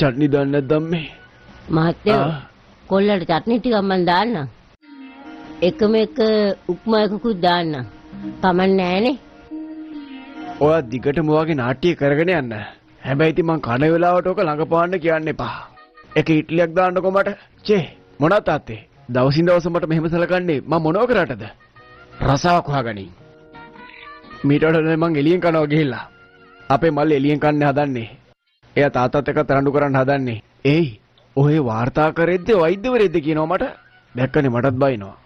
චට්නි දාන්න නැද්ද මේ? මහත්තයෝ කොල්ලට චට්නි ටිකක් මම දාන්නම්. එකම එක උප්මා එකකුත් දාන්නම්. කමක් නැහැනේ. ඔයා දිගටම ඔයාගේ නාට්‍ය කරගෙන යන්න. හැබැයි ඉතින් මං කන වෙලාවට ඔක ළඟපාන්න කියන්න එපා. එක ඉඩ්ලියක් දාන්නකො මට. චේ මොනවත් තාත්තේ. දවසින් දවස මට මෙහෙම සලකන්නේ මම මොනව කරාටද? රසාවක් හොයාගනින්. මීට වඩා මං එළියෙන් කනවා ගිහිල්ලා. අපේ මල්ලි එළියෙන් කන්නේ හදන්නේ. එයා තාත්තත් එක්ක තරඬු කරන්න හදන්නේ. ඒයි ඔය වාර්තා කරෙද්ද වෛද්‍යවරයෙක්ද කියනවා මට. දැක්කනේ මටත් බයිනවා.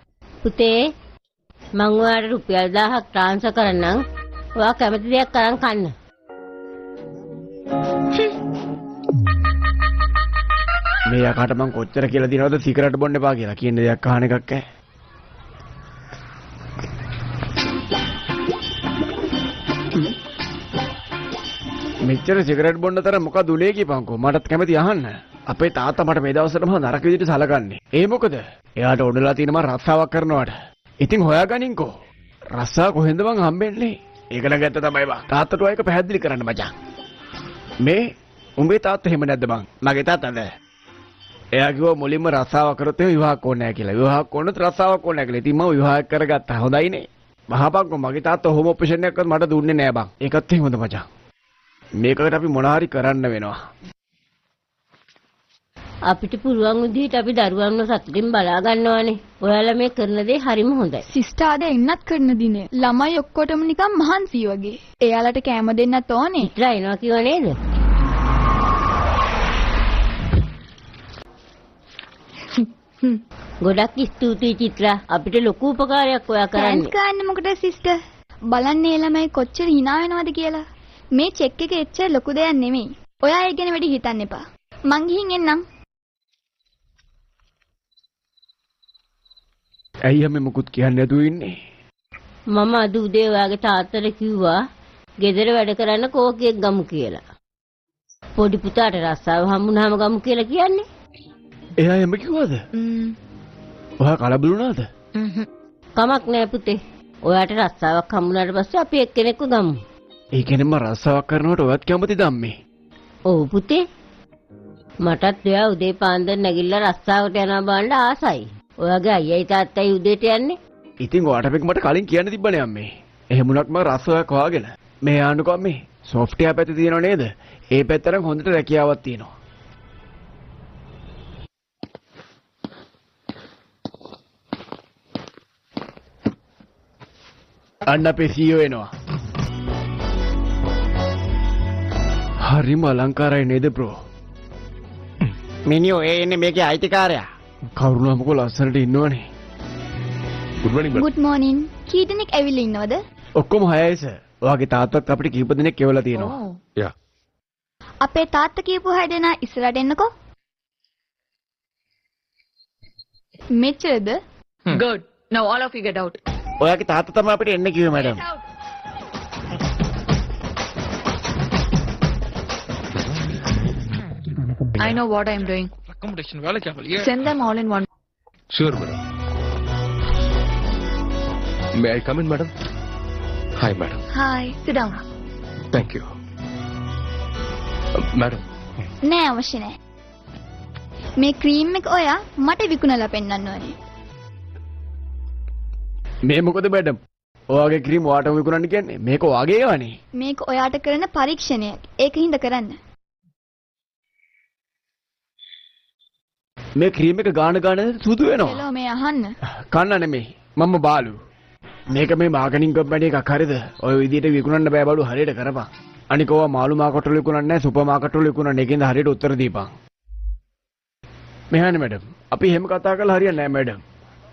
පුතේ මං ඔයාලට රුපියල් 1000ක් ට්‍රාන්ස්ෆර් කරන්නම්. ඔයා කැමති දෙයක් අරන් කන්න. මේ යකාට මං කොච්චර කියලා දිනවද සිගරට් බොන්න එපා කියලා. කියන දෙයක් අහන එකක් ඈ. මෙච්චර සිගරට් බොන්න තරම් මොකද උනේ කියපන්කෝ. මටත් කැමති අහන්න. අපේ තාත්තා මට මේ දවස්වල මහා නරක විදිහට සලකන්නේ. ඒ මොකද? එයාට ඔඩලා තියෙන මම රස්සාවක් කරනවාට. ඉතින් හොයාගනින්කෝ. රස්සා කොහෙන්ද මං හම්බෙන්නේ? ඒක නම් ඇත්ත තමයි බං. තාත්තට ඔය එක පැහැදිලි කරන්න මචං. මේ උඹේ තාත්තා එහෙම නැද්ද බං? මගේ තාත්තද? එයා කිව්වා මුලින්ම රස්සාවක් කරොත් එහෙම විවාහයක් ඕනේ නැහැ කියලා. විවාහයක් ඕනොත් රස්සාවක් ඕනේ නැහැ කියලා. ඉතින් මම විවාහයක් කරගත්තා. හොඳයිනේ. මහාපංකෝ මගේ තාත්තා හෝම් ඔපරේෂන් එකක්වත් මට දුන්නේ නැහැ බං. ඒකත් එහෙමද මචං? මේකට අපි මොන හරි කරන්න වෙනවා. අපිට පුළුවන් විදිහට අපි දරුවන්ව සතුටින් බලා ගන්නවානේ. ඔයාලා මේ කරන දේ හරිම හොඳයි. සිස්ටර් අද එන්නත් කරන දිනේ ළමයි ඔක්කොටම නිකන් මහන්සි වගේ. එයාලට කැම දෙන්නත් ඕනේ. ඉතලා එනවා කියව නේද? ගොඩක් ස්තුතියි චිත්‍රා. අපිට ලොකු උපකාරයක් ඔයා කරන්නේ. තෑන්ක්ස් ගන්න මොකටද සිස්ටර්? බලන්නේ ළමයි කොච්චර hina වෙනවද කියලා. මේ චෙක් එක එච්චර ලොකු දෙයක් නෙමෙයි. ඔයා ඒ ගැන වැඩි හිතන්න එපා. මං ගිහින් එන්නම්. ඇයි හැම මොකුත් කියන්නේ නැතුව ඉන්නේ? මම අද උදේ ඔයාගේ තාත්තට කිව්වා ගෙදර වැඩ කරන්න කෝකියෙක් ගමු කියලා. පොඩි පුතාට රස්සාව හම්බුනහම ගමු කියලා කියන්නේ. එයා එම කිව්වද? ඔයා කලබල වුණාද? කමක් නෑ පුතේ. ඔයාට රස්සාවක් හම්බුනාට පස්සේ අපි එක්කෙනෙක්ව ගමු. ඒ කියන්නේ මම රස්සාවක් කරනකොට ඔයත් කැමතිද අම්මේ? ඔව් පුතේ. මටත් ඔයා උදේ පාන්දර නැගිටලා රස්සාවට යනවා බලන්න ආසයි. ඔයාගේ අයියයි තාත්තයි උදේට යන්නේ. ඉතින් ඔයාට මේක මට කලින් කියන්න තිබ්බනේ අම්මේ. එහෙම වුණත් මම රස්සාවක් හොයාගෙන මේ ආන්නකෝ අම්මේ. සොෆ්ට්වෙයාර් පැත්තේ තියෙනව නේද? ඒ පැත්තට හොඳට රැකියාවක් තියෙනවා. අන්න අපේ CEO එනවා. හරිම අලංකාරයි නේද බ්‍රෝ? මිනියෝ ඒ එන්නේ මේකේ අයිතිකාරයා. කරුණාමකෝ ලස්සනට ඉන්නවනේ. Good morning. Good morning. කී දෙනෙක් ඇවිල්ලා ඉන්නවද? ඔක්කොම 6යි සර්. ඔයාගේ තාත්තත් අපිට කීප දෙනෙක් කියවලා තියෙනවා. Yeah. අපේ තාත්තා කියපු 6 දෙනා ඉස්සරහට එන්නකෝ. මෙච්චරද? Good. Now all of you get out. ඔයාගේ තාත්තා තමයි අපිට එන්න කිව්වේ madam. I know what I'm doing. Accommodation वाला क्या बोलिए? Send them all in one. Sure, madam. May I come in, madam? Hi, madam. Hi. Sit down. Thank you. Madam. නෑ අවශ්‍ය නෑ. මේ ක්‍රීම් එක ඔයා මට විකුණලා පෙන්නන්න ඕනේ. මේ මොකද මැඩම්? ඔයාගේ ක්‍රීම් ඔයාට විකුණන්න කියන්නේ? මේක ඔයාගේ ඒවානේ. මේක ඔයාට කරන පරීක්ෂණයක්. ඒකින්ද කරන්න. මේ ක්‍රීම් එක ගාන සුදු වෙනවා. හෙලෝ මේ අහන්න. කන්න නෙමෙයි. මම බාලු. මේක මේ මාගනින් කම්පැනි එකක් හරියද? ඔය විදිහට විකුණන්න බෑ බඩු හරියට කරපන්. අනික ඔයා මාළු මාකට් වල විකුණන්නේ නැහැ සුපර් මාකට් වල විකුණන්නේ. ඒකෙන්ද හරියට උත්තර දීපන්. මෙහානේ මැඩම්. අපි එහෙම කතා කරලා හරියන්නේ නැහැ මැඩම්.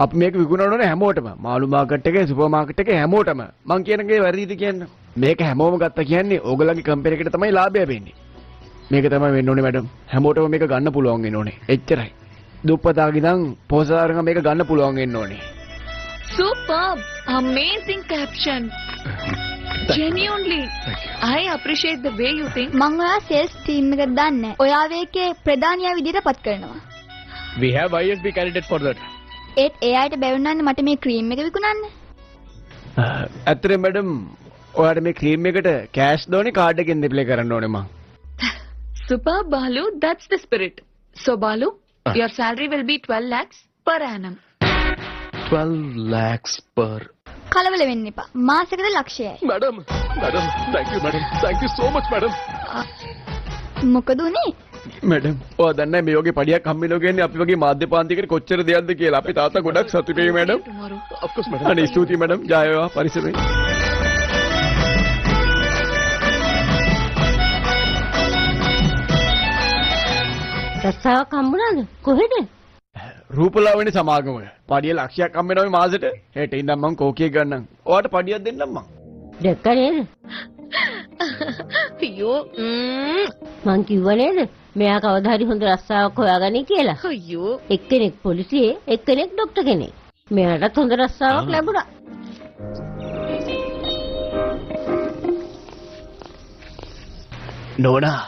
අපි මේක විකුණන්න ඕනේ හැමෝටම. මාළු මාකට් එකේ සුපර් මාකට් එකේ හැමෝටම. මං කියන එකේ වැරදිද කියන්නේ? මේක හැමෝම ගත්තා කියන්නේ ඕගොල්ලන්ගේ කම්පැනි එකට තමයි ලාභය වෙන්නේ. මේක තමයි වෙන්න ඕනේ මැඩම්. හැමෝටම මේක ගන්න පුළුවන් වෙන්න ඕනේ. එච්චරයි. දුප්පතාගේ ඉඳන් පොසාරංග මේක ගන්න පුළුවන් වෙන්න ඕනේ. Superb. Amazing caption. Genuinely. I appreciate the way you think. මං ඔයා සේල්ස් ටීම් එකට දාන්නේ. ඔයා වේකේ ප්‍රධානියා විදිහට පත් කරනවා. We have ISB candidate for that. ඒත් ඒ අයට බැවුනන්න මට මේ ක්‍රීම් එක විකුණන්න. ඇත්තටම මැඩම් ඔයාට මේ ක්‍රීම් එකට කෑෂ් දෝනේ කාඩ් එකෙන් දෙප්ලේ කරන්න ඕනේ මං. Superb, Balu. That's the spirit. So, Balu, your salary will be 12 lakhs per annum. 12 lakhs per. කලබල වෙන්න එපා. මාසෙකට ලක්ෂයයි. Madam, thank you, madam. Thank you so much, madam. මොකද උනේ? මැඩම් ඔයා දන්නේ මේ වගේ පඩියක් හම්බෙනවා කියන්නේ අපි වගේ මාධ්‍ය පාන්තියකට කොච්චර දෙයක්ද කියලා. අපි තාත්තා ගොඩක් සතුටුයි madam. Tomorrow. Of course, madam. අනේ ස්තුතියි මැඩම්. ජය වේවා පරිස්සමෙන්. රස්සාවක් හම්බුණාද? කොහෙද? රූපලාවණි සමාගම. පඩිය ලක්ෂයක් හම්බෙනවා මේ මාසෙට. හෙට ඉඳන් මං කෝකියක් ගන්නම්. ඔයාට පඩියක් දෙන්නම් මං. දැක්ක නේද? අයියෝ. මං කිව්ව නේද? මෙයා කවදා හරි හොඳ රස්සාවක් හොයාගනි කියලා. අයියෝ. එක්කෙනෙක් පොලිසියේ, එක්කෙනෙක් ડોක්ටර් කෙනෙක්. මෙයාටත් හොඳ රස්සාවක් ලැබුණා. නෝනා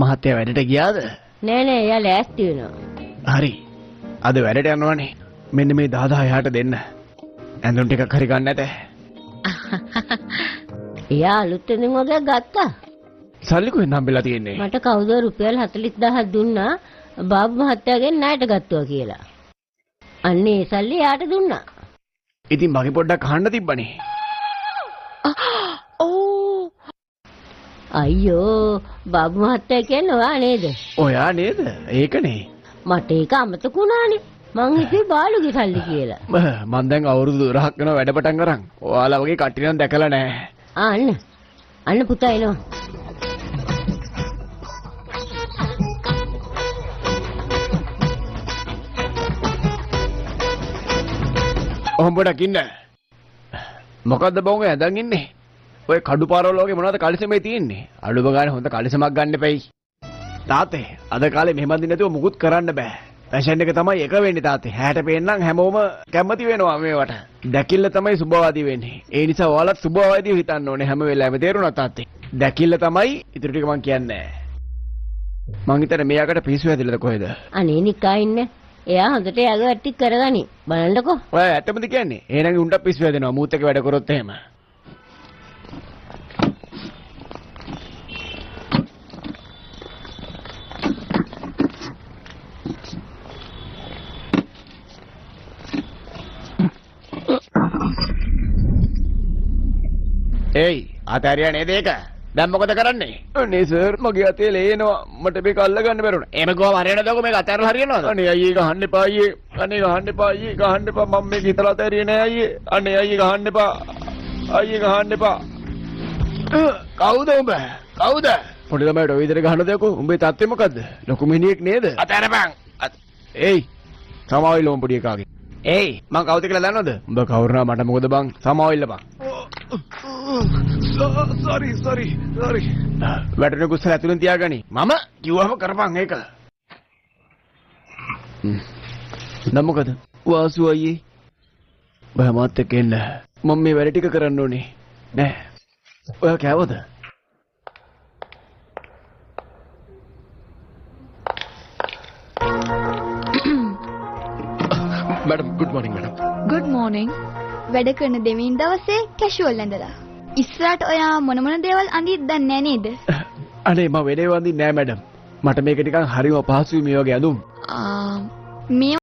මහත්තයා වැඩට ගියාද? නෑ නෑ, එයා ලෑස්ති වෙනවා. හරි. අද වැඩට යනවනේ. මෙන්න මේ 10000 එහාට දෙන්න. ඇඳුම් ටිකක් හරි ගන්න නැත. එයා අලුත් ඇඳුම් වගේක් ගත්තා. සල්ලි කොහෙන්ද හම්බෙලා තියෙන්නේ? මට කවුද රුපියල් 40000ක් දුන්නා බාබු මහත්තයාගෙන් ණයට ගත්තා කියලා. අන්න ඒ සල්ලි එයාට දුන්නා. ඉතින් මගේ පොඩ්ඩක් අහන්න තිබ්බනේ. Oh. අයියෝ බාබු මහත්තයා කියන්නේ ඔයා නේද? ඔයා නේද? ඒකනේ. මට ඒක අමතක වුණානේ. මං හිතුවේ බාලුගේ සල්ලි කියලා. මං දැන් අවුරුදු 12ක් වෙනවා වැඩ පටන් අරන්. ඔයාලා වගේ කට්ටිය නම් දැකලා නැහැ. අන්න පුතා එනවා. ඔහොඹඩක් ඉන්න. මොකද්ද බොංග ඇඳන් ඉන්නේ? ඔය කඩු පාරවල වගේ මොනවද කලිසමේ තියෙන්නේ? අඩුම ගානේ හොඳ කලිසමක් ගන්න එපයි. තාත්තේ අද කාලේ මෙහෙම දින් නැතුව මුකුත් කරන්න බෑ. ෆැෂන් එක තමයි එක වෙන්නේ තාත්තේ. හැට පේන්නම් හැමෝම කැමති වෙනවා මේවට. දැකිල්ල තමයි සුබවාදී වෙන්නේ. ඒ නිසා ඔයාලත් සුබවාදීව හිතන්න ඕනේ හැම වෙලාවෙම. තේරුණා තාත්තේ? දැකිල්ල තමයි ඉතුරු ටික මං කියන්නේ. මං හිතන්නේ මෙයාකට පිස්සු හැදිලාද කොහෙද? අනේ නිකා ඉන්න. එයා හොඳට යග වැටි කරගනි. බලන්නකෝ. ඔය ඇත්තමද කියන්නේ? එහෙනම් උන්ට පිස්සු හැදෙනවා මූත් එක වැඩ කරොත් එහෙම. ඒයි ආතරියා නේද ඒක? දැන් මොකද කරන්නේ? අනේ සර් මගේ අතේ ලේනවා. මට මේක අල්ල ගන්න බැරුණා. එහෙම ගෝව හරියනද ඔක මේක අතහැරලා හරියනවද? අනේ අයියේ ගහන්න එපා අයියේ. අනේ ගහන්න එපා අයියේ. ගහන්න එපා මම මේක හිතලා අතහැරියේ නෑ අයියේ. අනේ අයියේ ගහන්න එපා. අයියේ ගහන්න එපා. කවුද උඹ? කවුද? පොඩි ළමයට ඔය විදිහට ගහන දෙයක උඹේ තාත්තේ මොකද්ද? ලොකු මිනිහෙක් නේද? අතහැරපන්. ඒයි සමාවෙන්න පොඩි එකාගේ. ඒයි මං කවුද කියලා දන්නවද? උඹ කවුරුනා මට මොකද බං? සමාවෙන්නපන්. sorry. වැටෙන කුස්සල ඇතුලෙන් තියාගනි. මම කිව්වම කරපන් ඒක. නම් මොකද? වාසු අයියේ. බහමත් එක්ක එන්න. මම මේ වැඩ ටික කරන්න ඕනේ. නෑ. ඔයා කෑවද? Madam, good morning, madam. Good morning. වැඩ කරන දෙමින් දවසේ කැෂුවල් ඇඳලා. ඉස්සරහට ඔයා මොන දේවල් අඳින්නද දන්නේ නේද? අනේ මම වෙලේ වඳින්නේ නෑ මැඩම්. මට මේක නිකන් හරිම පහසුයි මේ වගේ ඇඳුම්. මේ